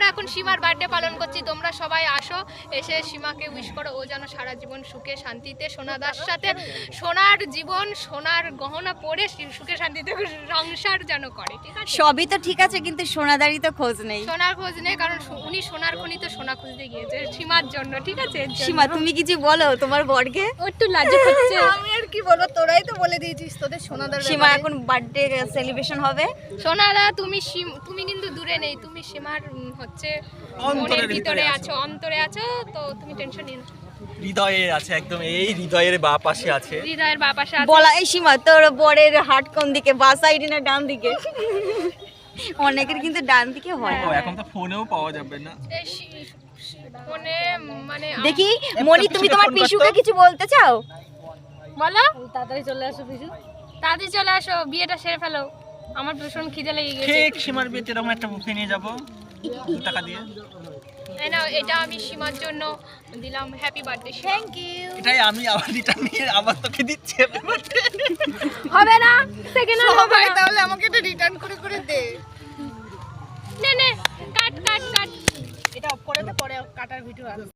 এখন সীমার বার্থডে পালন করছি, তোমরা সবাই আসো, এসে সীমাকে উইশ করো, ও যেন সারা জীবন সুখে শান্তিতে সোনাদার সাথে সোনার জীবন সোনার গহনা পরে সুখে শান্তিতে সংসার যেন করে, ঠিক আছে? সবই তো ঠিক আছে, কিন্তু সোনাদারি তো খোঁজ নেই। সোনার খোঁজ নেই, কারণ উনি সোনার খনিতে সোনা খুঁজতে গিয়েছে সীমার জন্য, ঠিক আছে? এর জন্য। সীমা তুমি কিছু বলো তোমার বরকে। ও একটু লাজুক হচ্ছে। আমি আর কি বলবো, তোরাই তো বলে দিয়েছিস তোদের সোনাদার সীমা এখন বার্থডে সেলিব্রেশন হবে। সোনাদা তুমি কিন্তু দূরে নেই, তুমি সীমার হচ্ছে মনের ভিতরে আছো, অন্তরে আছো, তো তুমি টেনশন নিও না। হৃদয়ে আছে, একদম এই হৃদয়ের বা পাশে আছে। হৃদয়ের বাঁ পাশে আছে। বলা এই সীমা তোর বরের হাট কোন দিকে, বাঁ সাইডে না ডান দিকে? অনেকের কিন্তু ডান দিকে হয়। ও এখন তো ফোনেও পাওয়া যাবে না। এই ফোনে মানে দেখি মনি, তুমি তোমার পিসুকে কিছু বলতে চাও? বলো, তাড়াতাড়ি চলে আসো পিছু। তাড়াতাড়ি চলে আসো, বিয়েটা সেরে ফেলো, আমার ভীষণ খিদে লেগে গেছে। ঠিক সীমার বিয়েতে এরকম একটা বুফে নিয়ে যাবো 2 টাকা দিয়ে। এই নাও, এটা আমি সীমার জন্য দিলাম, হ্যাপি বার্থডে। Thank you. এটাই আমি আবার রিটার্ন নিয়ে আবার তোকে দিচ্ছি। হবে না, সেকেন্ড হবে সবাই না। তাহলে আমাকে এটা রিটার্ন করে করে দে। নে নে, কাট কাট কাট। এটা অফ করে দে, পরে কাটার ভিডিও আসবে।